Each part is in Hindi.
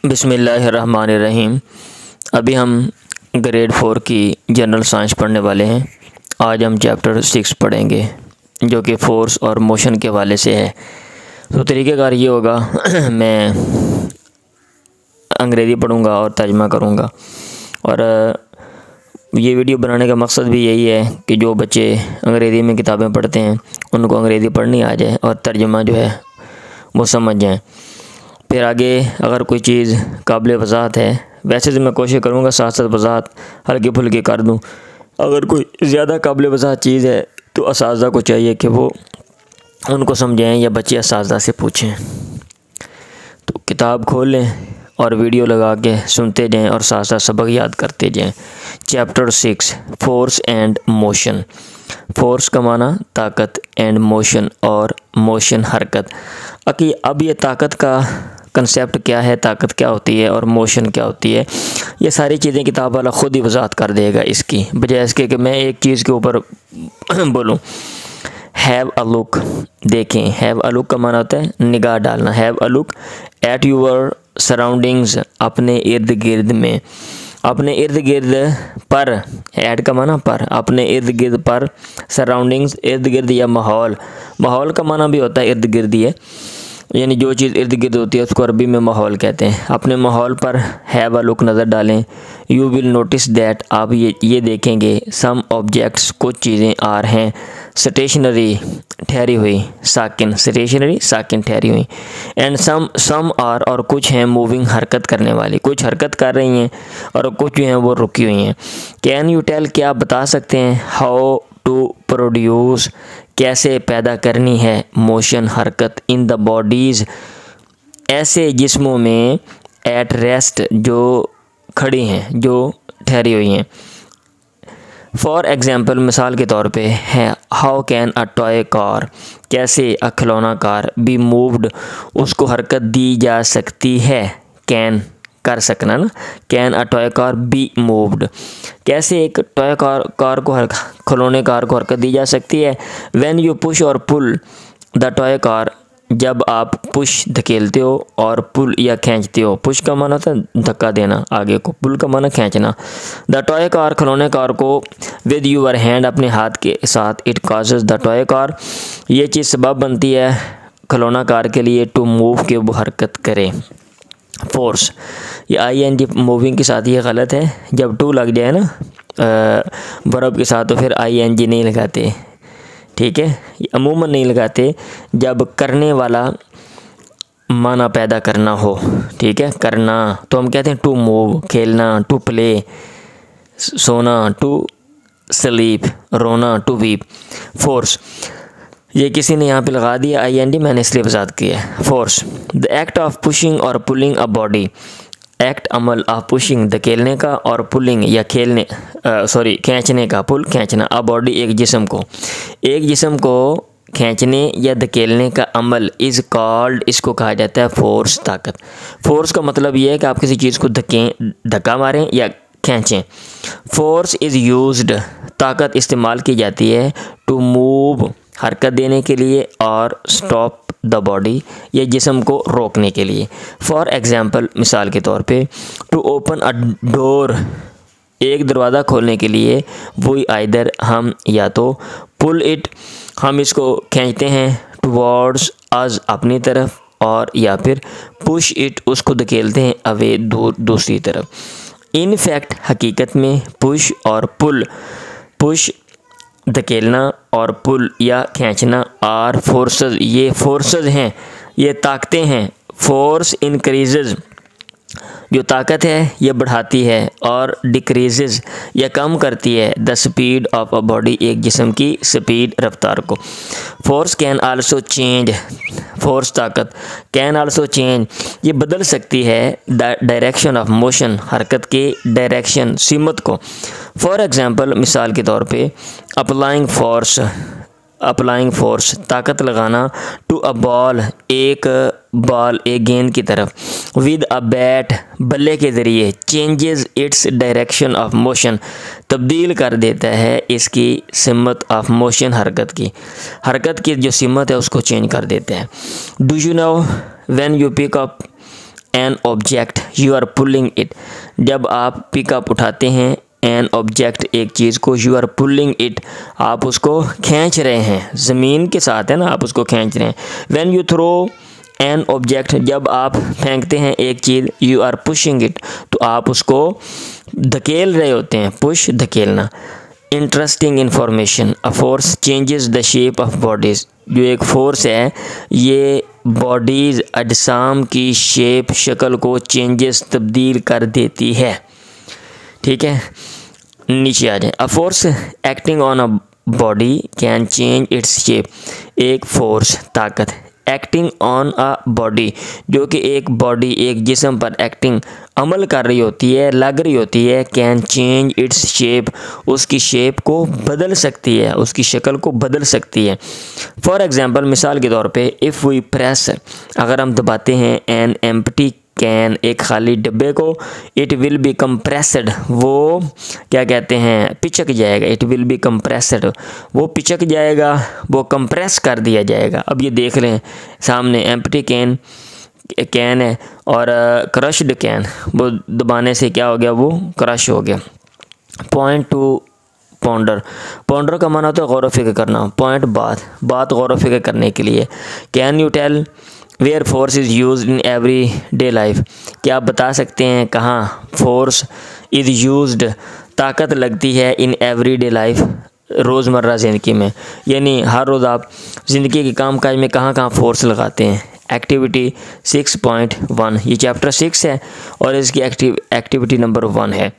बिस्मिल्लाहिर्रहमानिर्रहीम। अभी हम ग्रेड 4 की जनरल साइंस पढ़ने वाले हैं। आज हम चैप्टर 6 पढ़ेंगे जो कि फोर्स और मोशन के हवाले से है। तो तरीक़ेकार ये होगा मैं अंग्रेज़ी पढ़ूँगा और तर्जुमा करूँगा। और ये वीडियो बनाने का मकसद भी यही है कि जो बच्चे अंग्रेज़ी में किताबें पढ़ते हैं उनको अंग्रेज़ी पढ़नी आ जाए और तर्जुमा जो है वो समझ जाएँ। फिर आगे अगर कोई चीज़ काबिल वज़ाहत है, वैसे तो मैं कोशिश करूँगा साथ साथ वज़ाहत हल्की फुल्की कर दूँ। अगर कोई ज़्यादा काबिल वज़ाहत चीज़ है तो असातिज़ा को चाहिए कि वो उनको समझाएं या बच्चे असातिज़ा से पूछें। तो किताब खोल लें और वीडियो लगा के सुनते जाएं और साथ साथ सबक याद करते जाएं। Chapter 6 force and motion. Force का माना ताकत एंड मोशन और मोशन हरकत। अब ये ताकत का कंसेप्ट क्या है, ताकत क्या होती है और मोशन क्या होती है, ये सारी चीज़ें किताब वाला ख़ुद ही वज़ाहत कर देगा इसकी, बजाय इसके कि मैं एक चीज़ के ऊपर बोलूँ। हैव अ लुक, देखें। हैव अ लुक का माना होता है निगाह डालना। Have a look at your surroundings, अपने इर्द गिर्द में, अपने इर्द गिर्द पर। ऐड का माना पर, अपने इर्द गिर्द पर। सराउंडिंग्स इर्द गिर्द या माहौल। माहौल का माना भी होता है इर्द गिर्द ही है, यानी जो चीज़ इर्द गिर्द होती है उसको अरबी में माहौल कहते हैं। अपने माहौल पर हैव अ लुक नज़र डालें। यू विल नोटिस दैट, आप ये देखेंगे। सम ऑब्जेक्ट्स, कुछ चीज़ें आर हैं। स्टेशनरी, ठहरी हुई। साकिन, स्टेशनरी साकिन ठहरी हुई। एंड सम आर, और कुछ हैं मूविंग, हरकत करने वाली। कुछ हरकत कर रही हैं और कुछ जो हैं वो रुकी हुई हैं। कैन यू टेल, क्या आप बता सकते हैं। हाउ टू प्रोड्यूस, कैसे पैदा करनी है मोशन, हरकत। इन द बॉडीज़, ऐसे जिस्मों में। एट रेस्ट, जो खड़ी हैं, जो ठहरी हुई हैं। फॉर एग्ज़ाम्पल, मिसाल के तौर पे है। How can a toy car, कैसे खिलौना कार। बी मूव्ड, उसको हरकत दी जा सकती है। कैन, कर सकना ना। Can a toy car be moved, कैसे एक टॉय कार को खिलौने कार को हरकत दी जा सकती है। व्हेन यू पुश और पुल द टॉय कार, जब आप पुश धकेलते हो और पुल या खींचते हो। पुश का माना था धक्का देना आगे को, पुल का माना खींचना। द टॉय कार, खिलौने कार को। विद यूअर हैंड, अपने हाथ के साथ। It causes the toy car, ये चीज़ सबब बनती है खिलौना कार के लिए। टू मूव, के वो हरकत करे। फोर्स, ये ING मूविंग के साथ ये गलत है। जब टू लग जाए ना वर्ब के साथ तो फिर ING नहीं लगाते, ठीक है। अमूमन नहीं लगाते जब करने वाला माना पैदा करना हो, ठीक है। करना तो हम कहते हैं टू मूव, खेलना, टू प्ले, सोना, टू स्लीप, रोना, टू वीप। फोर्स, ये किसी ने यहाँ पे लगा दिया ING, मैंने इसलिए वजाहत किया है। Force, the act of pushing और पुलिंग अ बॉडी। एक्ट, अमल। ऑफ पुशिंग, धकेलने का, और पुलिंग या खेलने खींचने का। पुल, खींचना। अ बॉडी, एक जिस्म को। एक जिस्म को खींचने या धकेलने का अमल इज़ कॉल्ड, इसको कहा जाता है फोर्स, ताकत। फोर्स का मतलब ये है कि आप किसी चीज़ को धक्का मारें या खींचें। फोर्स इज़ यूज्ड, ताकत इस्तेमाल की जाती है। टू मूव, हरकत देने के लिए, और स्टॉप द बॉडी, ये जिस्म को रोकने के लिए। फॉर एग्ज़ाम्पल, मिसाल के तौर पे। टू ओपन अ डोर, एक दरवाज़ा खोलने के लिए। वही आइदर, हम, या तो। पुल इट, हम इसको खींचते हैं। टुवर्ड्स अस, अपनी तरफ, और या फिर पुश इट, उसको धकेलते हैं अवे, दूर, दूसरी तरफ। इन फैक्ट, हकीकत में। पुश और पुल, पुश धकेलना और पुल या खींचना। आर फोर्सेस, ये फोर्सेस हैं, ये ताकतें हैं। फोर्स इंक्रीजेज, जो ताकत है ये बढ़ाती है, और डिक्रीजेज, या कम करती है। The speed of a body, एक जिस्म की स्पीड, रफ्तार को। Force can also change, force ताकत। कैन आल्सो चेंज, ये बदल सकती है। द डायरेक्शन ऑफ मोशन, हरकत के डायरेक्शन, सिमत को। फॉर एग्ज़ाम्पल, मिसाल के तौर पे। अप्लाइंग फोर्स, अप्लाइंग फोर्स, ताकत लगाना। टू अ बॉल, एक बॉल, एक गेंद की तरफ। विद अ बैट, बल्ले के ज़रिए। Changes its direction of motion, तब्दील कर देता है इसकी सिमत ऑफ मोशन, हरकत की जो सिमत है उसको चेंज कर देता है। Do you know when you pick up an object you are pulling it, जब आप पिकअप उठाते हैं एन ऑब्जेक्ट एक चीज़ को, यू आर पुलिंग इट आप उसको खींच रहे हैं, ज़मीन के साथ है ना, आप उसको खींच रहे हैं। When you throw an object जब आप फेंकते हैं एक चीज़, यू आर पुशिंग इट तो आप उसको धकेल रहे होते हैं, पुश धकेलना। Interesting information, a force changes the shape of bodies, जो एक फोर्स है ये बॉडीज़ अजसाम की शेप शक्ल को चेंजेस तब्दील कर देती है। ठीक है, नीचे आ जाए। A force acting on a body can change its shape, एक फोर्स ताकत एक्टिंग ऑन अ बॉडी जो कि एक बॉडी एक जिस्म पर एक्टिंग अमल कर रही होती है, लग रही होती है, कैन चेंज इट्स शेप उसकी शेप को बदल सकती है, उसकी शक्ल को बदल सकती है। फॉर एग्ज़ाम्पल मिसाल के तौर पे इफ़ वी प्रेस, अगर हम दबाते हैं एन एम्प्टी कैन एक खाली डब्बे को, इट विल बी कंप्रेस्ड वो क्या कहते हैं पिचक जाएगा, इट विल बी कंप्रेस्ड वो पिचक जाएगा, वो कंप्रेस कर दिया जाएगा। अब ये देख लें सामने एम्प्टी कैन है और क्रश्ड कैन, वो दबाने से क्या हो गया, वो क्रश हो गया। पॉइंट टू पॉन्डर, पॉन्डर का माना होता है गौर व फिक्र करना, पॉइंट बात गौर व फिक्र करने के लिए। Can you tell where force is use in every day life, क्या आप बता सकते हैं कहाँ फोर्स इज़ यूज्ड ताकत लगती है इन एवरी डे लाइफ रोज़मर्रा ज़िंदगी में, यानी हर रोज़ आप ज़िंदगी के काम काज में कहाँ कहाँ फोर्स लगाते हैं। एक्टिविटी 6.1 ये चैप्टर 6 है और इसकी एक्टिविटी नंबर 1 है।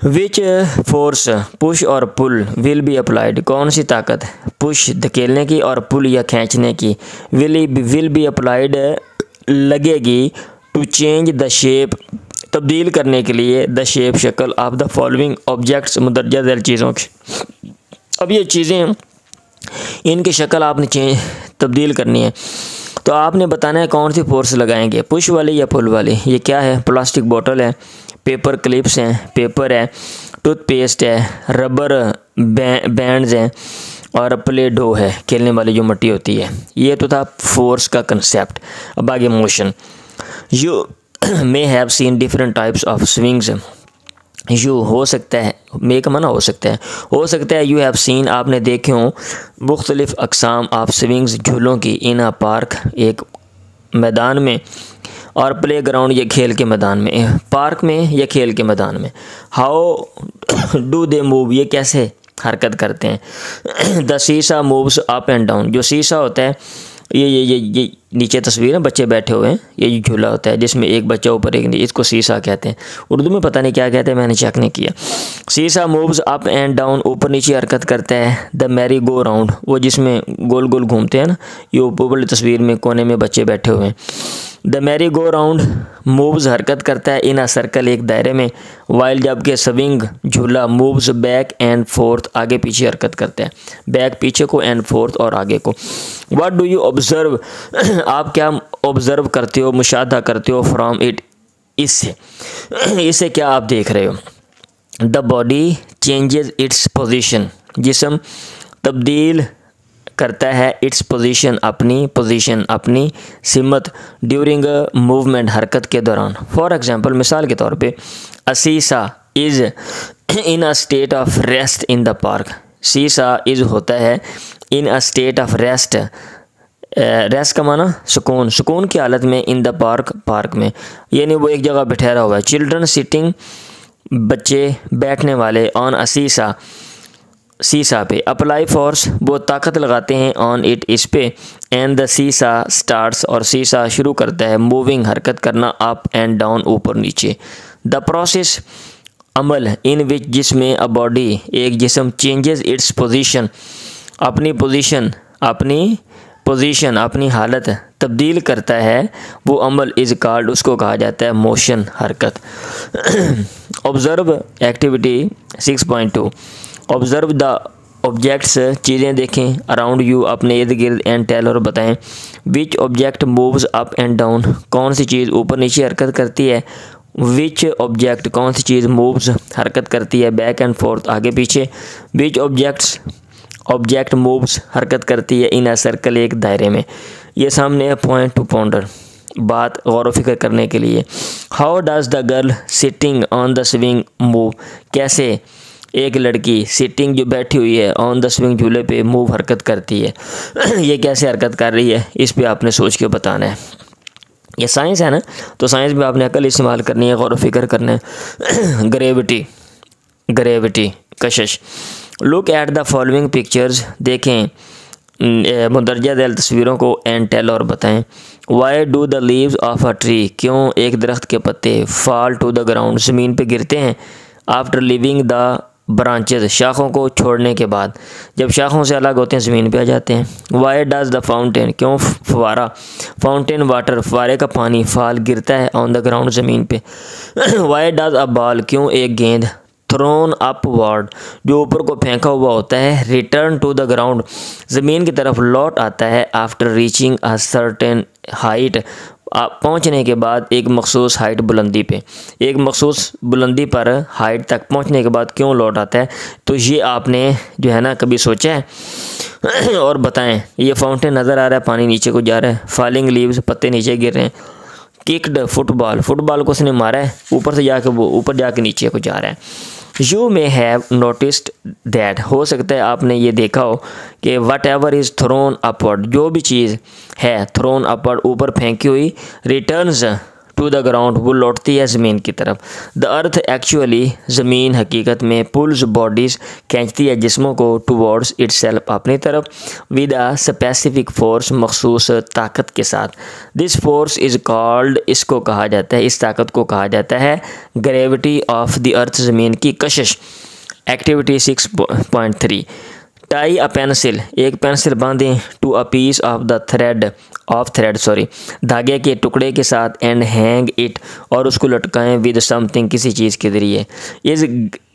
विच फोर्स पुश और पुल विल बी अप्लाइड, कौन सी ताकत पुश धकेलने की और पुल या खींचने की विल बी अप्लाइड लगेगी टू चेंज द शेप तब्दील करने के लिए द शेप शक्ल of the following objects मुदर्जा Zail चीज़ों की। अब ये चीज़ें इनकी शक्ल आपने तब्दील करनी है तो आपने बताना है कौन सी फोर्स लगाएंगे, पुश वाली या पुल वाली। ये क्या है, प्लास्टिक बोतल है, पेपर क्लिप्स हैं, पेपर है, टूथपेस्ट है, रबर बैंड्स हैं और प्ले डो है, खेलने वाली जो मट्टी होती है। ये तो था फोर्स का कंसेप्ट। अब आगे motion, you may have seen different types of swings, you हो सकता है, मे का माना हो सकता है यू हैव सीन आपने देखे हों मुख्तलिफ़ अक़साम ऑफ स्विंग्स झूलों की, इन अ पार्क एक मैदान में और प्ले ग्राउंड या खेल के मैदान में, पार्क में या खेल के मैदान में। हाउ डू दे मूव, ये कैसे हरकत करते हैं। द सीसा मूव्स अप एंड डाउन, जो सीसा होता है ये नीचे तस्वीर है, बच्चे बैठे हुए हैं, ये झूला होता है जिसमें एक बच्चा ऊपर एक नीचे, इसको सीसा कहते हैं। उर्दू में पता नहीं क्या कहते हैं, मैंने चेक नहीं किया। सीसा मूव्स अप एंड डाउन, ऊपर नीचे हरकत करता है। द मैरी गो राउंड, वो जिसमें गोल गोल घूमते हैं ना, ये ऊपर वाली तस्वीर में कोने में बच्चे बैठे हुए हैं। The merry go round moves हरकत करता है इन अ सर्कल एक दायरे में, वाइल जबकि स्विंग झूला मूव्स बैक एंड फोर्थ आगे पीछे हरकत करता है, बैक पीछे को एंड फोर्थ और आगे को। व्हाट डू यू ऑब्जर्व, आप क्या ऑब्जर्व करते हो, मुशाहदा करते हो फ्रॉम इट, इससे क्या आप देख रहे हो। The body changes its position, जिस्म तब्दील करता है इट्स पोजीशन अपनी सिमत ड्यूरिंग मूवमेंट हरकत के दौरान। फॉर एग्जांपल मिसाल के तौर पे a seesaw is in a state of rest in the park, seesaw is होता है in a state of rest, rest का माना सुकून की हालत में, इन द पार्क में, यानी वो एक जगह बैठा हुआ है। चिल्ड्रन सिटिंग, बच्चे बैठने वाले, ऑन अ सीसा पे। अप्लाई फोर्स, वो ताकत लगाते हैं, ऑन इट इस पे, एंड द सीसा स्टार्ट्स, और सीसा शुरू करता है मूविंग हरकत करना, अप एंड डाउन ऊपर नीचे। द प्रोसेस अमल, इन विच जिसमें अ बॉडी एक जिस्म चेंजेस इट्स पोजीशन अपनी हालत तब्दील करता है, वो अमल इज़ कॉल्ड, उसको कहा जाता है मोशन हरकत। Observe activity 6.2, observe the objects, चीज़ें देखें, अराउंड यू अपने इर्द गिर्द, एंड टेल और बताएं which object moves up and down, कौन सी चीज़ ऊपर नीचे हरकत करती है। विच ऑब्जेक्ट, कौन सी चीज़ मूव्स हरकत करती है, बैक एंड फोर्थ आगे पीछे। विच ऑब्जेक्ट मूव्स हरकत करती है इन अ सर्कल एक दायरे में। ये सामने है पॉइंट टू पॉन्डर, बात गौर व फिक्र करने के लिए। How does the girl sitting on the swing move, कैसे एक लड़की सिटिंग जो बैठी हुई है ऑन द स्विंग झूले पे मूव हरकत करती है ये कैसे हरकत कर रही है, इस पे आपने सोच के बताना है। ये साइंस है ना, तो साइंस में आपने अकल इस्तेमाल करनी है, गौर व फिक्र करना है। Gravity Kashish. Look at the following pictures, देखें मुंदरजा दैल तस्वीरों को, एंड टेल और बताएं। Why do the leaves of a tree, क्यों एक दरख्त के पत्ते फॉल टू द ग्राउंड, ज़मीन पे गिरते हैं। आफ्टर लिविंग द ब्रांचेज, शाखों को छोड़ने के बाद, जब शाखों से अलग होते हैं ज़मीन पे आ जाते हैं। वाई डज़ द फाउंटेन, क्यों फवारा, फाउंटेन वाटर, फवारे का पानी, फाल गिरता है ऑन द ग्राउंड ज़मीन पे। वाई डज़ अ बॉल, क्यों एक गेंद थ्रोन अपवर्ड, जो ऊपर को फेंका हुआ होता है, रिटर्न टू द ग्राउंड, ज़मीन की तरफ लौट आता है। After reaching a certain height, पहुँचने के बाद एक मखसूस हाइट बुलंदी पे, एक मखसूस बुलंदी पर हाइट तक पहुँचने के बाद क्यों लौट आता है। तो ये आपने जो है ना कभी सोचा है और बताएं। ये फाउंटेन नज़र आ रहा है, पानी नीचे को जा रहा है, फॉलिंग लीव्स, पत्ते नीचे गिर रहे हैं। किक्ड फुटबॉल, फुटबॉल को उसने मारा है, ऊपर से जाके वो ऊपर जाके नीचे को जा रहा है। You may have noticed that, हो सकता है आपने ये देखा हो कि what ever is thrown upward, जो भी चीज़ है थ्रोन अपवर्ड ऊपर फेंकी हुई, रिटर्न्स टू द ग्राउंड, वो लौटती है ज़मीन की तरफ। द अर्थ एक्चुअली, ज़मीन हकीकत में, पुल्स बॉडीज़, खींचती है जिस्मों को, टूवर्ड्स इटसेल्फ, अपनी तरफ, विद अ स्पेसिफिक फोर्स, मखसूस ताकत के साथ। दिस फोर्स इज़ कॉल्ड, इसको कहा जाता है, इस ताकत को कहा जाता है ग्रेविटी ऑफ द अर्थ, ज़मीन की कशिश। एक्टिविटी 6.3, टाई अ पेंसिल, एक पेंसिल बांधें, to a piece of the thread, धागे के टुकड़े के साथ, एंड हैंग इट, और उसको लटकाएं, विद समथिंग, किसी चीज़ के ज़रिए। Is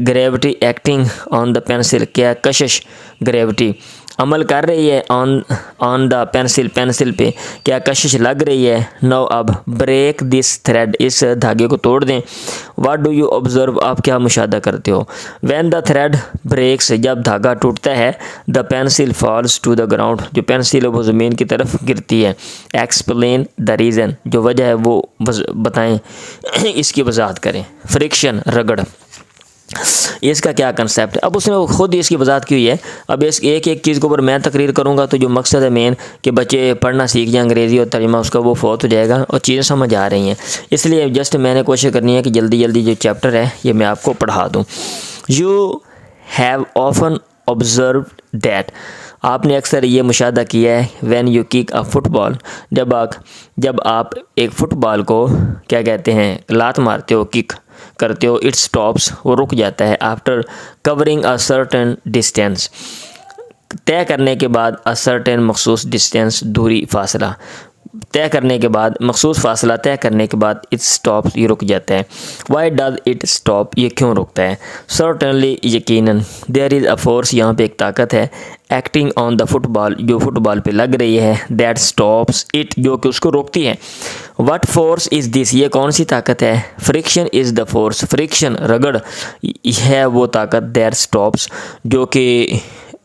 gravity acting on the pencil, क्या कशिश ग्रेविटी अमल कर रही है ऑन द पेंसिल, पेंसिल पे क्या कशिश लग रही है। नो अब ब्रेक दिस थ्रेड, इस धागे को तोड़ दें। व्हाट डू यू ऑब्जर्व, आप क्या मुशाहदा करते हो। व्हेन द थ्रेड ब्रेक्स, जब धागा टूटता है, the pencil falls to the ground, जो पेंसिल है वो ज़मीन की तरफ गिरती है। एक्सप्लेन द रीज़न, जो वजह है वो बताएं, इसकी वजाहत करें। फ्रिक्शन रगड़, इसका क्या कंसेप्ट है। अब उसने खुद ही इसकी वजाहत की हुई है। अब इस एक एक चीज़ के ऊपर मैं तकरीर करूँगा, तो जो मकसद है मेन कि बच्चे पढ़ना सीख जाएँ, अंग्रेज़ी और तर्जुमा उसका वो फोत हो जाएगा और चीज़ें समझ आ रही हैं। इसलिए जस्ट मैंने कोशिश करनी है कि जल्दी जल्दी जो चैप्टर है ये मैं आपको पढ़ा दूँ। You have often observe that, आपने अक्सर ये मुशाहदा किया है, when you kick a football, जब आप एक फ़ुटबॉल को क्या कहते हैं, लात मारते हो, किक करते हो, इट स्टॉप्स, वो रुक जाता है। After covering a certain distance, तय करने के बाद, अ सर्टेन मखसूस डिस्टेंस, दूरी फासला तय करने के बाद, मखसूस फासला तय करने के बाद, इट स्टॉप्स, ये रुक जाता है। वाई डज इट स्टॉप, ये क्यों रुकता है। सर्टनली, यकीनन, देयर इज़ अ फोर्स, यहाँ पे एक ताकत है, एक्टिंग ऑन द फुटबॉल, जो फुटबॉल पे लग रही है, दैट स्टॉप्स इट, जो कि उसको रोकती है। व्हाट फोर्स इज़ दिस, ये कौन सी ताकत है। Friction is the force, friction रगड़ है वो ताकत, दैट स्टॉप्स, जो कि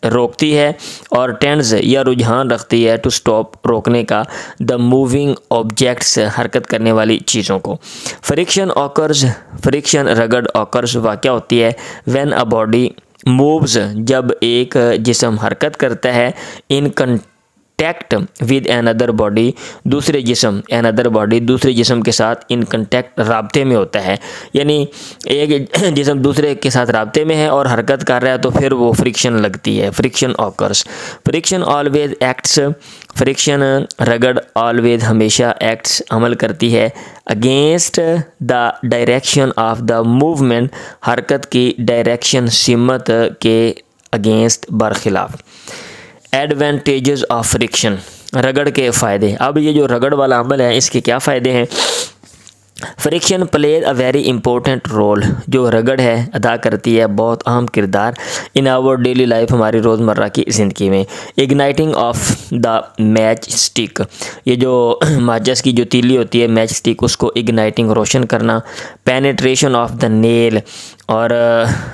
रोकती है, और टेंड्स या रुझान रखती है, टू स्टॉप, रोकने का, द मूविंग ऑब्जेक्ट्स, हरकत करने वाली चीज़ों को। फ्रिक्शन ऑकर्स, फ्रिक्शन रगड़ ऑकर्स वाक़या होती है, व्हेन अ बॉडी मूव्स, जब एक जिस्म हरकत करता है, इन कंटैक्ट विद अनदर बॉडी, दूसरे जिस्म के साथ, इन कंटैक्ट, राब्ते में होता है, यानी एक जिस्म दूसरे के साथ राब्ते में है और हरकत कर रहा है, तो फिर वो फ्रिक्शन लगती है, friction occurs. Friction always acts, friction रगड़ ऑलवेज, हमेशा, एक्ट्स, अमल करती है, against the direction of the movement, हरकत की डायरेक्शन, सिमत के अगेंस्ट, बरखिलाफ। एडवांटेजेस ऑफ फ्रिक्शन, रगड़ के फ़ायदे। अब ये जो रगड़ वाला अमल है, इसके क्या फ़ायदे हैं। Friction plays a very important role, जो रगड़ है अदा करती है बहुत अहम किरदार, इन आवर डेली लाइफ, हमारी रोज़मर्रा की ज़िंदगी में। Igniting of the match stick, ये जो माचिस की जो तीली होती है, मैच स्टिक, उसको इग्नाइटिंग, रोशन करना। पेनिट्रेशन ऑफ द नेल, और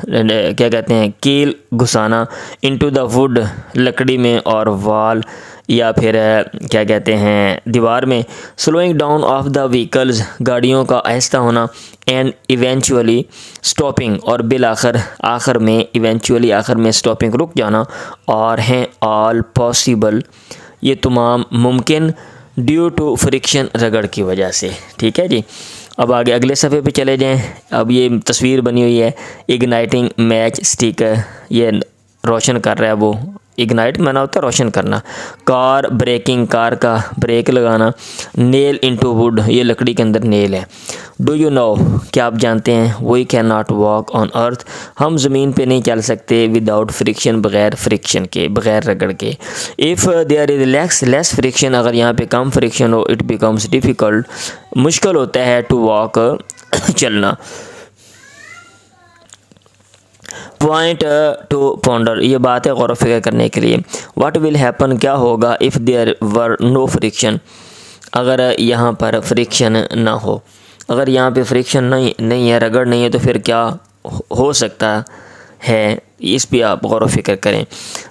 क्या कहते हैं, कील घुसाना, इनटू द वुड, लकड़ी में, और वॉल, या फिर क्या कहते हैं दीवार में। Slowing down of the vehicles, गाड़ियों का आहिस्ता होना। एंड इवेंचुअली स्टॉपिंग, और बिल आखिर में, इवेंचुअली आखिर में स्टॉपिंग, रुक जाना। और हैं ऑल पॉसिबल, ये तमाम मुमकिन, ड्यू टू फ्रिक्शन, रगड़ की वजह से। ठीक है जी। अब आगे अगले सफ़े पे चले जाएं। अब ये तस्वीर बनी हुई है, इग्नाइटिंग मैच स्टिक, ये रोशन कर रहा है वो। इग्नाइट माना होता है रोशन करना। कार ब्रेकिंग, कार का ब्रेक लगाना। नेल इनटू वुड, ये लकड़ी के अंदर नेल है। डू यू नो, क्या आप जानते हैं, we can not walk on earth, हम ज़मीन पे नहीं चल सकते विदाउट फ्रिक्शन, बग़ैर फ्रिक्शन के, बग़ैर रगड़ के। If there is less friction, अगर यहाँ पे कम फ्रिक्शन हो, इट बिकम्स डिफ़िकल्ट, मुश्किल होता है, टू वॉक चलना। पॉइंट टू पॉन्डर, ये बात है गौर फिक्र करने के लिए। व्हाट विल हैपन, क्या होगा, if there were no friction, अगर यहाँ पर फ्रिक्शन ना हो, अगर यहाँ पे फ्रिक्शन नहीं है, रगड़ नहीं है, तो फिर क्या हो सकता है, इस पे आप गौर फिक्र करें।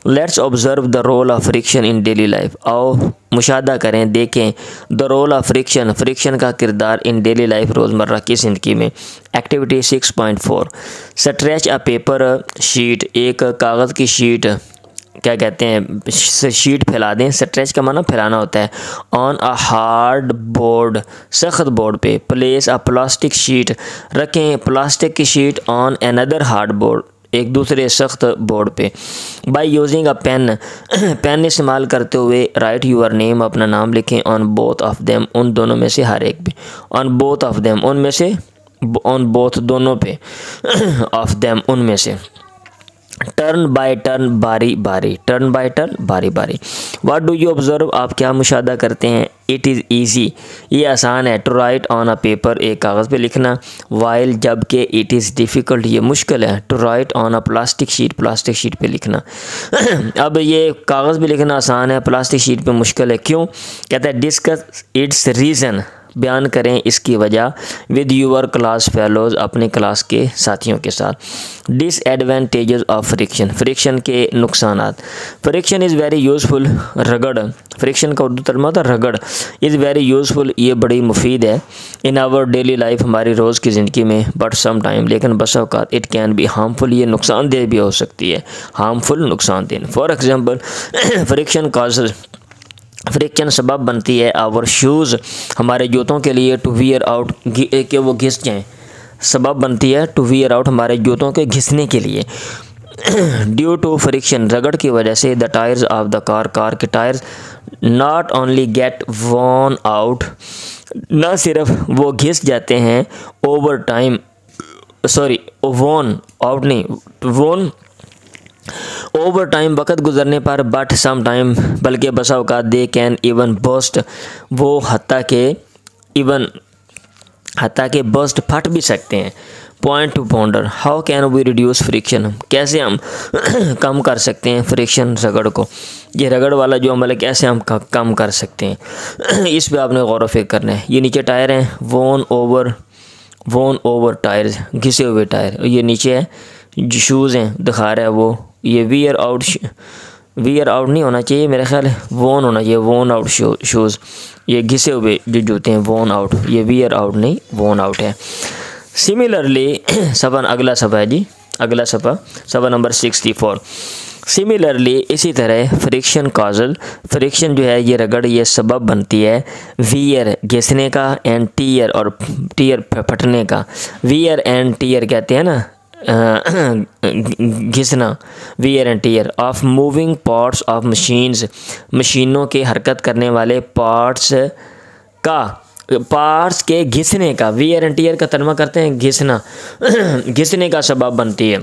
Let's observe the role of friction in daily life, आओ मुशाहदा करें, देखें the role of friction, friction का किरदार इन डेली लाइफ, रोज़मर्रा की ज़िंदगी में। Activity 6.4, stretch a paper sheet, एक कागज़ की शीट, क्या कहते हैं, शीट फैला दें। स्ट्रेच का माना फैलाना होता है। ऑन अ हार्ड बोर्ड, सख्त बोर्ड पे। प्लेस अ प्लास्टिक शीट, रखें प्लास्टिक की sheet on another hard board, एक दूसरे सख्त बोर्ड पे। By using a pen, pen इस्तेमाल करते हुए। राइट यूअर नेम, अपना नाम लिखें। ऑन बोथ ऑफ देम, उन दोनों में से हर एक पे। ऑन बोथ ऑफ देम, उनमें से, ऑन बोथ दोनों पे, ऑफ देम उनमें से। टर्न बाय टर्न, बारी बारी, टर्न बाय टर्न, बारी बारी। व्हाट डू यू ऑब्ज़र्व, आप क्या मुशाहदा करते हैं। इट इज़ ईजी, ये आसान है। To write on a paper, एक कागज़ पे लिखना। वाइल, जबकि इट इज़ डिफ़िकल्ट, ये मुश्किल है। To write on a plastic sheet, plastic sheet पे लिखना। अब ये कागज़ पे लिखना आसान है, प्लास्टिक शीट पे मुश्किल है, क्यों। कहता है डिस्कस इट्स रीज़न, बयान करें इसकी वजह। विद यूअर क्लास फेलोज़, अपने क्लास के साथियों के साथ। डिसएडवांटेजेस ऑफ फ्रिक्शन, फ्रिक्शन के नुकसानात। फ्रिक्शन इज़ वेरी यूज़फुल, रगड़, फ्रिक्शन का उर्दू तर्जुमा होता है रगड़। इज़ वेरी यूज़फुल, ये बड़ी मुफीद है। इन आवर डेली लाइफ, हमारी रोज़ की ज़िंदगी में। बट सम टाइम, लेकिन बस औक़ात, इट कैन बी हार्मफुल, ये नुकसानदेह भी हो सकती है। हार्मफुल, नुकसानदेह। For example, friction causes, friction सबब बनती है आवर शूज़, हमारे जूतों के लिए। टू वियर आउट, कि वो घिस जाएँ, सबब बनती है टू वियर आउट, हमारे जूतों के घिसने के लिए। ड्यू टू फ्रिक्शन, रगड़ की वजह से। The tyres of the car, car के tyres. Not only get worn out, न सिर्फ वो घिस जाते हैं, over time, sorry worn out नहीं, वॉर्न ओवर टाइम, वक़्त गुजरने पर। बट सम टाइम, बल्कि बसा औक़ात। दे कैन इवन बस्ट, वो हत्ता के बस्ट, फट भी सकते हैं। Point to ponder, how can we reduce friction, कैसे हम कम कर सकते हैं फ्रिक्शन, रगड़ को। ये रगड़ वाला जो अमल है, कैसे हम कम कर सकते हैं, इस पे आपने गौर व फिक्र करना है। ये नीचे टायर हैं, वॉन ओवर टायर्स, घिसे हुए टायर। ये नीचे है, जो शूज़ हैं दिखा रहा है वो। ये वियर आउट नहीं होना चाहिए, मेरा ख्याल है वॉन होना चाहिए, वॉन आउट शूज़। ये घिसे हुए जो जूते हैं, वॉन आउट, ये वियर आउट नहीं, वॉन आउट है। सिमिलरली, अगला सफ़ा है जी, अगला सफ़ा नंबर 64। सिमिलरली, इसी तरह, फ्रिक्शन काजल, फ्रिक्शन जो है ये रगड़, ये सबब बनती है। वियर, घिसने का। एंड टीयर, और टीयर फटने का। वियर एंड टीयर कहते हैं ना, घिसना, wear and tear. Of moving parts of machines, मशीनों के हरकत करने वाले पार्ट्स के घिसने का। वियर एंड टीयर का तर्जुमा करते हैं घिसना, घिसने का सबब बनती है,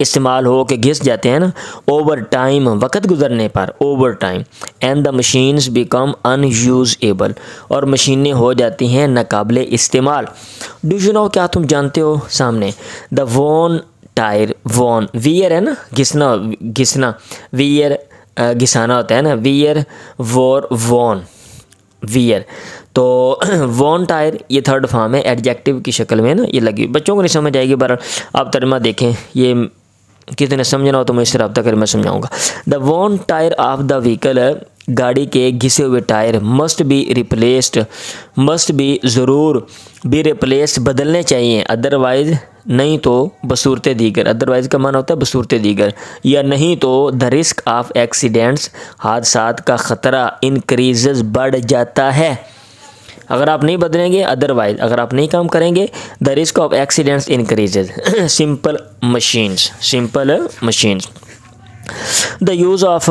इस्तेमाल हो के घिस जाते हैं ना। ओवर टाइम, वक़्त गुजरने पर, over time. And the machines become unusable, और मशीनें हो जाती हैं नाकाबिले इस्तेमाल। डू यू नो, क्या तुम जानते हो, सामने। The worn tyre, worn, wear है ना, घिसना, वियर घिसाना होता है ना, वियर वॉर वॉन, वियर। तो वॉन टायर, ये थर्ड फॉर्म है, एडजेक्टिव की शक्ल में ना, ये लगी। बच्चों को नहीं समझ आएगी, पर आप तर्जुमा देखें, ये किसी ने समझना हो तो मैं इससे रब्ता कर मैं समझाऊंगा। The worn tyre of the vehicle गाड़ी के घिसे हुए टायर मस्ट बी ज़रूर बी रिप्लेस्ड बदलने चाहिए, अदरवाइज़ नहीं तो बसूरत दीगर, अदरवाइज़ का माना होता है बसूरत दीगर, या नहीं तो द रिस्क ऑफ एक्सीडेंट्स हादसात का ख़तरा इंक्रीज़ बढ़ जाता है। अगर आप नहीं बदलेंगे, अदरवाइज़ अगर आप नहीं काम करेंगे, the risk of accidents increases. Simple machines the use of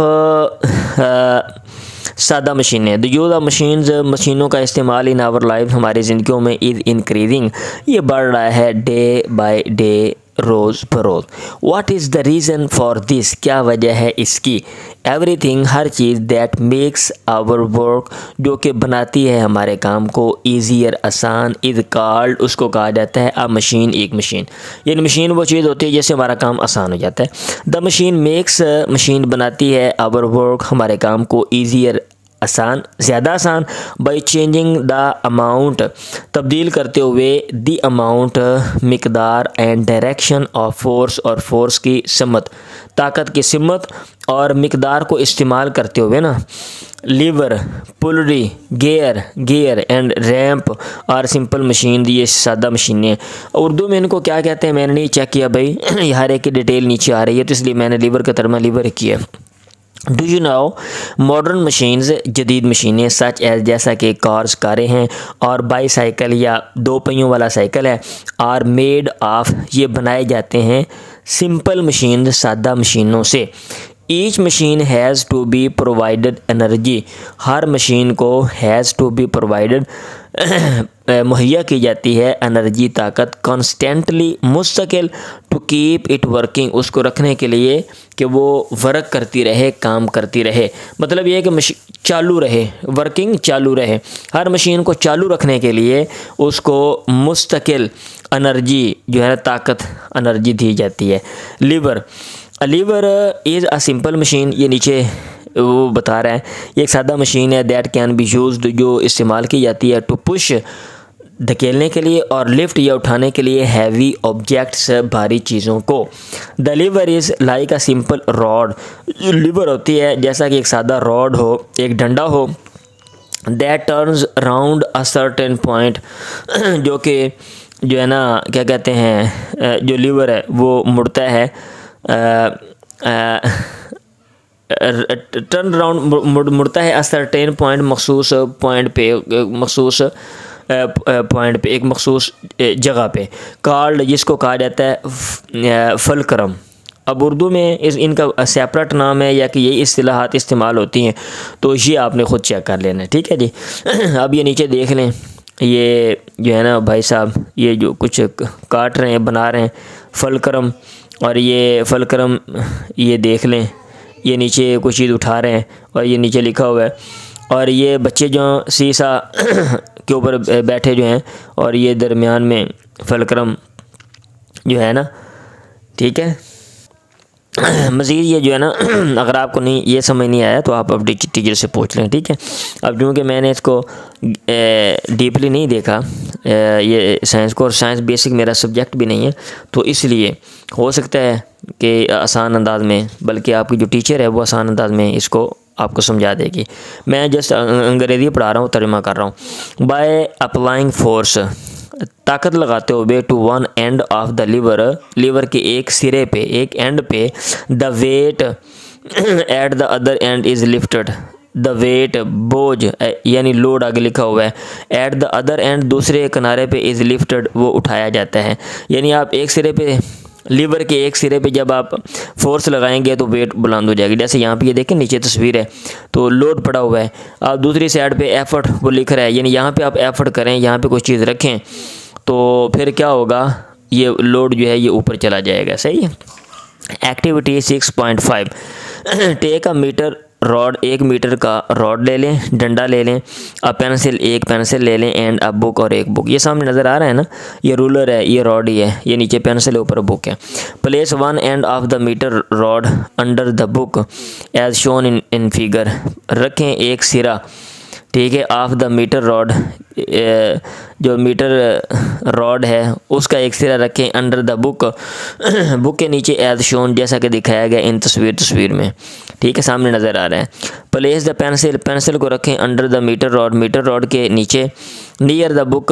सादा मशीनें, द यूज़ ऑफ मशीन्स, मशीनों का इस्तेमाल इन आवर लाइफ हमारी ज़िंदगियों में इज़ इंक्रीजिंग, ये बढ़ रहा है डे बाय डे, रोज़ बरोज़। What is the reason for this, क्या वजह है इसकी। एवरीथिंग, हर चीज़, दैट मेक्स आवर वर्क, जो कि बनाती है हमारे काम को ईजियर, आसान, इज़ कॉल्ड, उसको कहा जाता है अ मशीन, एक मशीन। यानी मशीन वो चीज़ होती है जिससे हमारा काम आसान हो जाता है। द मशीन मेक्स, मशीन बनाती है आवर वर्क, हमारे काम को ईजियर, आसान, ज़्यादा आसान, बाई चेंजिंग द अमाउंट, तब्दील करते हुए, द अमाउंट, मिकदार, एंड डायरेक्शन ऑफ फोर्स, और फोर्स की सिमत, ताकत की सिमत और मिकदार को इस्तेमाल करते हुए ना। Liver, pulley, gear and ramp और सिंपल मशीन, ये सादा मशीनें। उर्दू में इनको क्या कहते हैं मैंने नहीं चेक किया भाई, हर एक की डिटेल नीचे आ रही है, तो इसलिए मैंने लीवर का तर्जमा लीवर किया। Do you no, modern machines, जदीद मशीनें, सच एज, जैसा कि कार्स, कारें हैं, और बाईसाइकिल या दो पहियों वाला साइकिल है, आर मेड ऑफ, ये बनाए जाते हैं सिंपल मशीन, सादा मशीनों से। Each machine has to be provided energy, हर मशीन को हैज़ टू बी प्रोवाइडेड मुहैया की जाती है एनर्जी, ताकत, कॉन्स्टेंटली, मुस्तकिल, टू कीप इट वर्किंग, उसको रखने के लिए कि वो वर्क करती रहे, काम करती रहे। मतलब ये है कि मशीन चालू रहे, वर्किंग चालू रहे। हर मशीन को चालू रखने के लिए उसको मुस्तकिल एनर्जी जो है ताकत, एनर्जी दी जाती है। Lever is a simple machine, ये नीचे वो बता रहा है, ये एक सादा मशीन है, दैट कैन बी यूज्ड, जो इस्तेमाल की जाती है, टू पुश, धकेलने के लिए, और लिफ्ट, या उठाने के लिए, हैवी ऑब्जेक्ट्स, भारी चीज़ों को। The lever is like a simple rod, lever होती है जैसा कि एक सादा रॉड हो, एक डंडा हो, that turns round a certain point, जो कि जो है ना क्या कहते हैं, जो लीवर है वो मुड़ता है, टर्न राउंड मुड़ता है, अ सर्टेन पॉइंट, मखसूस पॉइंट पे, मखसूस पॉइंट पे, एक मखसूस जगह पे, कॉल्ड, जिसको कहा जाता है फलक्रम। अब उर्दू में इनका सेपरेट नाम है या कि यही इस्तिलाहात इस्तेमाल होती हैं, तो ये आपने ख़ुद चेक कर लेना है, ठीक है जी। अब ये नीचे देख लें, ये जो है ना भाई साहब, ये जो कुछ काट रहे हैं, बना रहे हैं फलक्रम, और ये फलक्रम, ये देख लें, ये नीचे कुछ चीज़ उठा रहे हैं, और ये नीचे लिखा हुआ है, और ये बच्चे जो शीशा के ऊपर बैठे जो हैं, और ये दरमियान में फलक्रम जो है ना, ठीक है। मज़ीद ये जो है ना, अगर आपको नहीं ये समझ नहीं आया तो आप अपने टीचर से पूछ लें, ठीक है। अब क्योंकि मैंने इसको डीपली नहीं देखा, ये साइंस को, और साइंस बेसिक मेरा सब्जेक्ट भी नहीं है, तो इसलिए हो सकता है कि आसान अंदाज में, बल्कि आपकी जो टीचर है वो आसान अंदाज में इसको आपको समझा देगी। मैं जस्ट अंग्रेज़ी पढ़ा रहा हूँ, तर्जुमा कर रहा हूँ। बाय अप्लाइंग फोर्स, ताकत लगाते हुए, to one end of the lever के एक सिरे पे, एक एंड पे, the weight at the other end is lifted, the weight, बोझ यानी लोड आगे लिखा हुआ है, एट द अदर एंड, दूसरे किनारे पे, इज़ लिफ्टेड, वो उठाया जाता है। यानी आप एक सिरे पे, लीवर के एक सिरे पे जब आप फोर्स लगाएंगे तो वेट बुलंद हो जाएगी। जैसे यहाँ पे ये देखें नीचे तस्वीर है, तो लोड पड़ा हुआ है, आप दूसरी साइड पे एफर्ट वो लिख रहा है, यानी यहाँ पे आप एफर्ट करें, यहाँ पे कोई चीज़ रखें, तो फिर क्या होगा, ये लोड जो है ये ऊपर चला जाएगा, सही है। Activity 6.5, take a metre rod, 1 metre का रॉड ले लें, डंडा ले लें, अ पेंसिल, एक पेंसिल ले लें, एंड अ बुक, और एक बुक। ये सामने नज़र आ रहा है ना, ये रूलर है, ये रॉड ही है, ये नीचे पेंसिल है, ऊपर बुक है। Place one end of the metre rod under the book as shown in figure, रखें एक सिरा, ठीक है, ऑफ द मीटर रॉड, जो मीटर रॉड है उसका एक सिरा रखें, अंडर द बुक, बुक के नीचे, एज शोन, जैसा कि दिखाया गया इन तस्वीर में। ठीक है, सामने नज़र आ रहा है। प्लेस द पेंसिल, पेंसिल को रखें under the metre rod, metre rod के नीचे, नियर द बुक,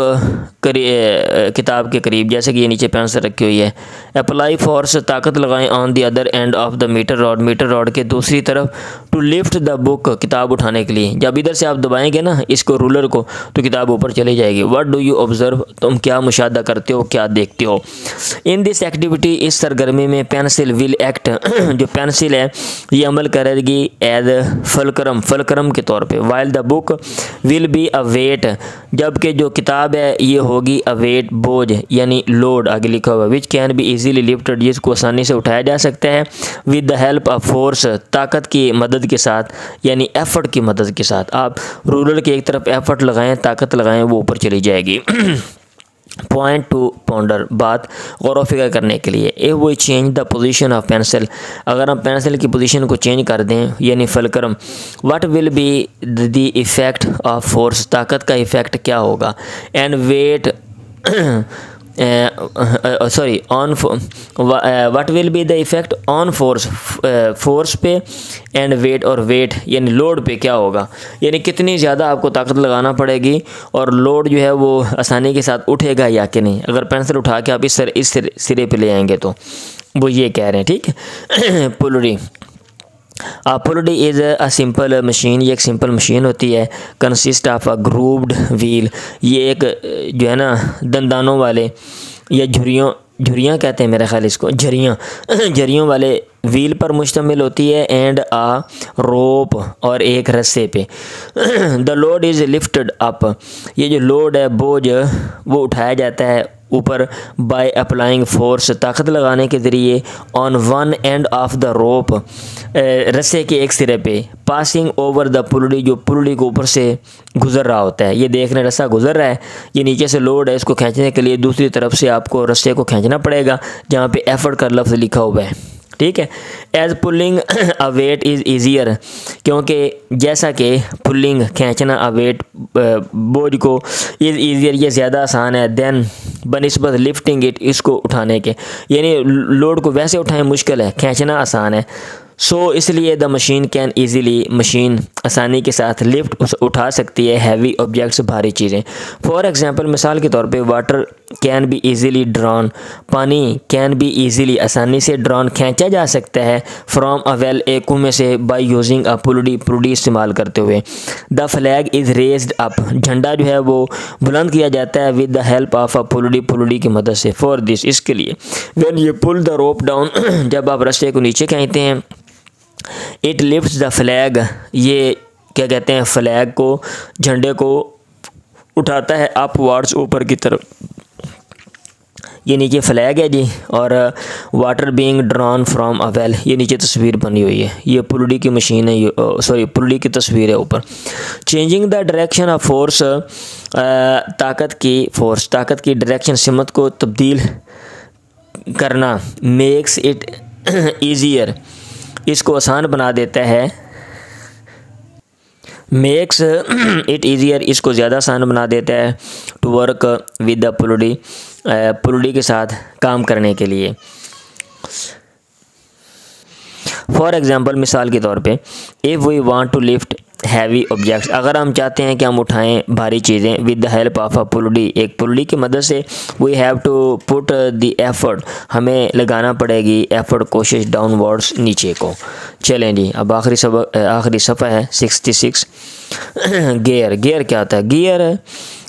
किताब के करीब, जैसे कि ये नीचे पेंसिल रखी हुई है। अप्लाई फोर्स, ताकत लगाएं on the other end of the metre rod, metre rod के दूसरी तरफ, टू लिफ्ट द बुक, किताब उठाने के लिए। जब इधर से आप दबाएंगे ना इसको, रूलर को, तो किताब ऊपर चली जाएगी। व्हाट डू यू ऑब्जर्व, तुम क्या मुशाहदा करते हो, क्या देखते हो। इन दिस एक्टिविटी, इस सरगर्मी में, पेंसिल विल एक्ट, जो पेंसिल है ये अमल करेगी एज फलक्रम, फलक्रम के तौर पे। While the book will be a weight, जबकि जो किताब है ये होगी अ वेट, बोझ यानी लोड, आगे लिखा हुआ, which can be easily lifted, जिसको आसानी से उठाया जा सकता है, with the help of force, ताकत की मदद के साथ, यानी एफर्ट की मदद के साथ। आप रूलर की एक तरफ एफर्ट लगाएं, ताकत लगाएं, वो ऊपर चली जाएगी। पॉइंट टू पॉन्डर, बात गौर व फिक्र करने के लिए। ए वो change the position of pencil, अगर हम पेंसिल की पोजीशन को चेंज कर दें यानी fulcrum, what will be the effect of force, ताकत का इफ़ेक्ट क्या होगा, and weight sorry on, what will be the effect on force, force पे, एंड वेट, और वेट यानी लोड पे क्या होगा, यानी कितनी ज़्यादा आपको ताकत लगाना पड़ेगी और लोड जो है वो आसानी के साथ उठेगा या कि नहीं, अगर पेंसिल उठा के आप इस सिरे पे ले आएंगे तो। वो ये कह रहे हैं, ठीक है। पुलरी, पुलरी इज़ अ सिंपल मशीन, ये एक सिंपल मशीन होती है। Consist of a grooved wheel, ये एक जो है ना दंदानों वाले या झुरियाँ कहते हैं मेरे ख्याल इसको, झरियों वाले व्हील पर मुश्तमिल होती है, एंड आ रोप, और एक रस्से पे। The load is lifted up, ये जो लोड है, बोझ, वो उठाया जाता है ऊपर, बाय अप्लाइंग फोर्स, ताकत लगाने के ज़रिए, on one end of the rope, रस्से के एक सिरे पे, पासिंग ओवर द पुलड़ी, जो पुलड़ी के ऊपर से गुज़र रहा होता है। ये देख रहे हैं रस्सा गुज़र रहा है, ये नीचे से लोड है, इसको खींचने के लिए दूसरी तरफ से आपको रस्से को खींचना पड़ेगा, जहाँ पे एफर्ट का लफ्ज़ लिखा हुआ है, ठीक है। As pulling a weight is easier, क्योंकि जैसा कि पुलिंग खींचना अ वेट, बोझ को, इज़ ईजियर, ये ज़्यादा आसान है, देन बनिस्बत लिफ्टिंग इट, इसको उठाने के, यानी लोड को वैसे उठाएं मुश्किल है, खींचना आसान है। सो इसलिए the machine can easily, machine आसानी के साथ लिफ्ट उठा सकती है हैवी ऑब्जेक्ट्स, भारी चीज़ें। फॉर एग्जांपल, मिसाल के तौर पे, water can be easily drawn, पानी कैन बी ईज़िली, आसानी से, ड्रॉन खींचा जा सकता है, फ्रॉम अ वेल, एक कुएं से, बाय यूजिंग अ पुलड़ी, पुलड़ी इस्तेमाल करते हुए। The flag is raised up, झंडा जो है वो बुलंद किया जाता है, with the help of a pulley, pulley की मदद से। फॉर दिस, इसके लिए, when you pull the rope down, जब आप रस्से को नीचे खींचते हैं, इट लिफ्ट्स द फ्लैग, ये क्या कहते हैं, फ्लैग को, झंडे को उठाता है, अपवर्ड्स, ऊपर की तरफ। ये नीचे फ्लैग है जी, और water being drawn from a well, ये नीचे तस्वीर बनी हुई है, ये पुलड़ी की मशीन है, सॉरी पुलड़ी की तस्वीर है ऊपर। Changing the direction of force, ताकत की डायरेक्शन, सिमत को तब्दील करना, मेक्स इट ईजियर, इसको आसान बना देता है, मेक्स इट ईजियर, इसको ज़्यादा आसान बना देता है, टू वर्क विद द पुलड़ी, पुलड़ी के साथ काम करने के लिए। फॉर एग्ज़ाम्पल, मिसाल के तौर पे, if we want to lift heavy objects, अगर हम चाहते हैं कि हम उठाएं भारी चीज़ें, with the help of a pulley, एक पुलड़ी की मदद से, we have to put the effort, हमें लगाना पड़ेगी एफर्ट, कोशिश, डाउनवर्ड्स, नीचे को। चलें जी, अब आखिरी सफ़ा है 66। गियर क्या होता है?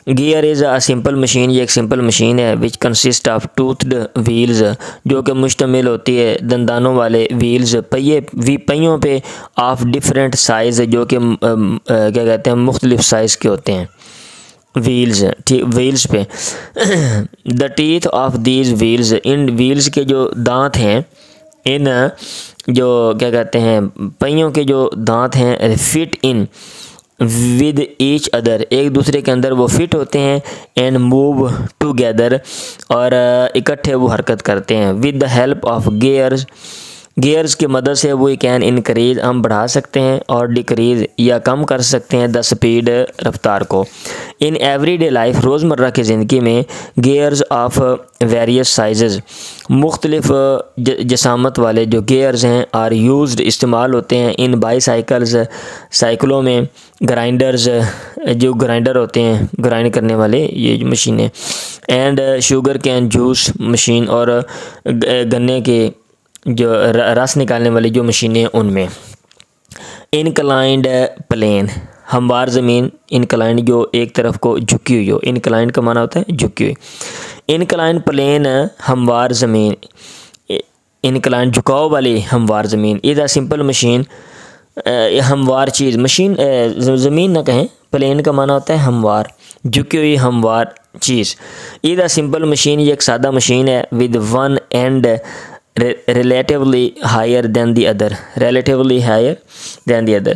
Gear is a simple machine, ये एक सिंपल मशीन है, विच कंसिस्ट ऑफ टूथड व्हील्स, जो कि मुश्तमिल होती है दंदानों वाले व्हील्स, पहियों पे, ऑफ डिफरेंट साइज़, जो कि क्या कहते हैं, मुख्तलिफ साइज़ के होते हैं व्हील्स, ठीक, व्हील्स पे। The teeth of these wheels, in wheels के जो दांत हैं, इन जो क्या कहते हैं पहियों के जो दांत हैं, fit in with each other, एक दूसरे के अंदर वो फिट होते हैं, एंड मूव टुगेदर, और इकट्ठे वो हरकत करते हैं, with the help of gears, gears की मदद से वी कैन इनक्रीज, हम बढ़ा सकते हैं, और डिक्रीज़ या कम कर सकते हैं द स्पीड, रफ्तार को। इन एवरीडे लाइफ, रोज़मर्रा की ज़िंदगी में गियर्स ऑफ वेरियस साइज़, मुख्तलिफ जसामत वाले जो गियर्स हैं आर यूज्ड, इस्तेमाल होते हैं इन बाईसाइकिल्स, साइकिलों में, ग्राइंडर्स, जो ग्राइंडर होते हैं ग्राइंड करने वाले ये मशीनें, and sugar cane juice machine, और गन्ने के जो रस निकालने वाली जो मशीनें हैं उनमें। इनक्लाइंड प्लेन, हमवार ज़मीन, इनक्लाइंड जो एक तरफ को झुकी हुई हो, इनक्लाइंड का माना होता है झुकी हुई। इनक्लाइंड प्लेन हमवार ज़मीन, इनक्लाइंड झुकाव वाली हमवार ज़मीन। इज़ अ सिंपल मशीन, हमवार चीज़, मशीन ज़मीन ना कहें, प्लेन का माना होता है हमवार, झुकी हुई हमवार चीज़। इज़ अ सिंपल मशीन, ये एक सादा मशीन है। With one and relatively higher than the other, relatively higher than the other,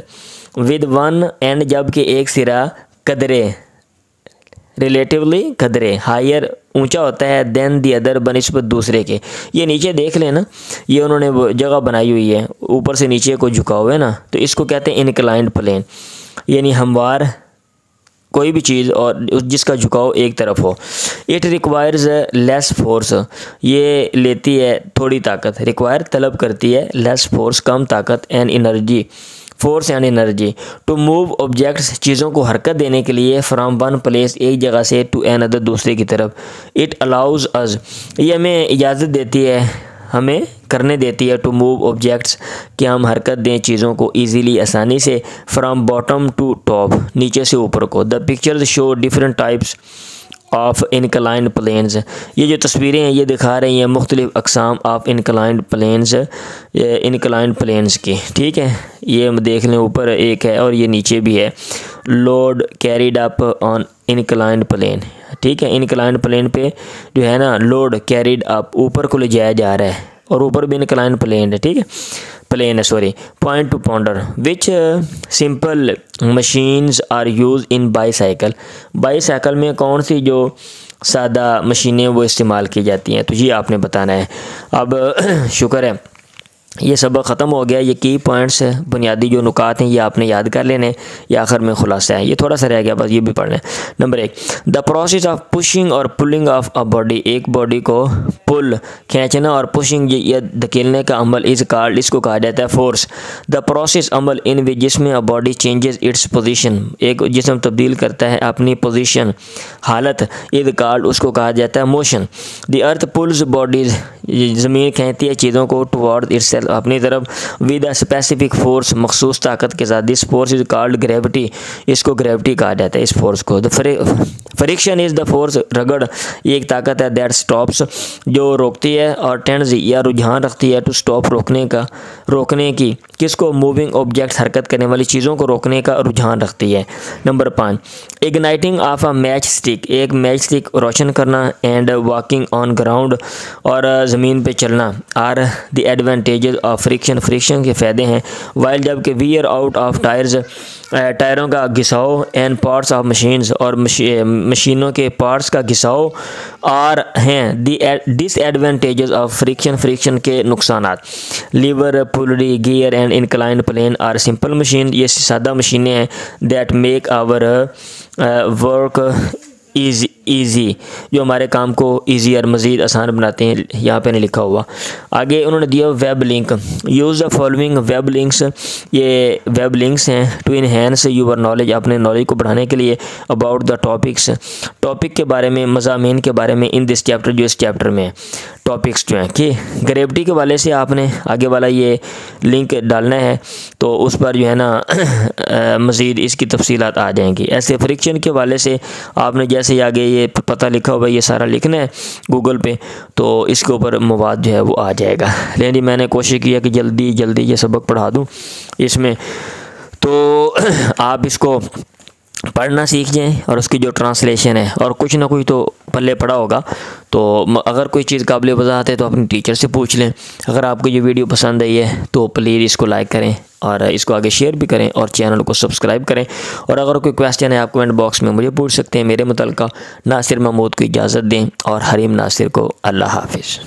with one end, जबकि एक सिरा कदरे, रिलेटिवली कदरे, हायर ऊंचा होता है, देन दी अदर बनिस्बत दूसरे के। ये नीचे देख लेना, ये उन्होंने वो जगह बनाई हुई है, ऊपर से नीचे को झुका हुआ है ना, तो इसको कहते हैं इनक्लाइंड प्लेन, यानी हमवार कोई भी चीज़ और जिसका झुकाव एक तरफ हो। इट रिक्वायर्स लेस फोर्स, ये लेती है थोड़ी ताकत, रिक्वायर तलब करती है, लेस फोर्स कम ताकत, and energy, force and energy, to move objects, चीज़ों को हरकत देने के लिए, फ्राम वन प्लेस, एक जगह से, टू एन अदर, दूसरे की तरफ। इट अलाउज अस, ये हमें इजाज़त देती है, हमें करने देती है, टू मूव ऑब्जेक्ट्स, कि हम हरकत दें चीज़ों को ईज़िली, आसानी से, फ्राम बॉटम टू टॉप, नीचे से ऊपर को। The pictures show different types of inclined planes, ये जो तस्वीरें हैं ये दिखा रही हैं मुख्तलिफ़ अक़साम of inclined planes, inclined planes की, ठीक है। ये हम देख लें, ऊपर एक है और ये नीचे भी है। Load carried up on inclined plane, ठीक है। इनक्लाइंड प्लेन पे जो है ना, लोड कैरिड अप, ऊपर को ले जाया जा रहा है, और ऊपर भी इनक्लाइंड प्लेन है, ठीक है, प्लेन है, sorry. Point to ponder, which simple machines are use in bicycle, bicycle में कौन सी जो सादा मशीनें वो इस्तेमाल की जाती हैं, तो ये आपने बताना है। अब शुक्र है ये सबक ख़त्म हो गया। ये की पॉइंट्स बुनियादी जो नुकात हैं ये आपने याद कर लेने, ये आखिर में खुलासा है, ये थोड़ा सा रह गया बस, ये भी पढ़ना है। Number 1, the process of pushing और पुलिंग ऑफ अ बॉडी, एक बॉडी को पुल खींचना और पुशिंग या धकेलने का अमल इस कॉल्ड, इसको कहा जाता है फोर्स। द प्रोसेस अमल इन विच जिसमें a body changes its position, एक जिस्म तब्दील करता है अपनी पोजीशन, हालत, इस कॉल्ड, उसको कहा जाता है motion. The earth pulls bodies, ज़मीन खींचती है चीज़ों को टुवर्ड इट्स अपनी तरफ, विद अ स्पेसिफिक फोर्स, मखसूस ताकत के साथ। This force is called gravity, इसको ग्रेविटी कहा जाता है इस फोर्स को। The friction is the force, रगड़ ये एक ताकत है, दैट स्टॉप्स, जो रोकती है, और टेंड्स या रुझान रखती है, टू स्टॉप, रोकने का, रोकने की, किसको, मूविंग ऑब्जेक्ट्स, हरकत करने वाली चीज़ों को रोकने का रुझान रखती है। Number 5, igniting of a match stick, एक मैच स्टिक रोशन करना, एंड वॉकिंग ऑन ग्राउंड, और ज़मीन पे चलना, are the advantages of friction, friction के फ़ायदे हैं। वाइल जबकि वियर आउट ऑफ टायर्स, टायरों का घिसाव, एंड पार्ट्स ऑफ मशीन्स, और मशीनों के पार्ट्स का घिसाव, और हैं the disadvantages of friction, friction के नुकसानात। Lever, pulley, gear and inclined plane are simple machine, ये सादा मशीनें हैं, that make our work easy, जो हमारे काम को ईजी और मज़ीद आसान बनाते हैं। यहाँ पे नहीं लिखा हुआ। आगे उन्होंने दिया web link, use the following web links, ये वेब लिंक्स हैं टू इन्हेंस यूर नॉलेज, अपने नॉलेज को बढ़ाने के लिए, अबाउट द टॉपिक्स, टॉपिक के बारे में, मज़ामीन के बारे में, इन दिस चैप्टर, जो इस चैप्टर में टॉपिक्स जो हैं कि ग्रेविटी के वाले से आपने आगे वाला ये लिंक डालना है, तो उस पर जो है ना मज़ीद इसकी तफसीलात आ जाएंगी। ऐसे फ्रिक्शन के वाले से आपने जैसे आगे ये पता लिखा हुआ ये सारा लिखना है गूगल पे, तो इसके ऊपर मवाद जो है वो आ जाएगा। लेकिन मैंने कोशिश किया कि जल्दी जल्दी ये सबक पढ़ा दूँ इसमें, तो आप इसको पढ़ना सीख जाएं, और उसकी जो ट्रांसलेशन है, और कुछ ना कुछ तो पल्ले पड़ा होगा। तो अगर कोई चीज़ काबिल वज़ाहत है तो अपने टीचर से पूछ लें। अगर आपको ये वीडियो पसंद आई है तो प्लीज़ इसको लाइक करें, और इसको आगे शेयर भी करें, और चैनल को सब्सक्राइब करें। और अगर कोई क्वेश्चन है आप कमेंट बॉक्स में मुझे पूछ सकते हैं। मेरे मुतल्लिक़ नासिर महमूद को इजाज़त दें, और हरीम नासिर को अल्लाह हाफिज़।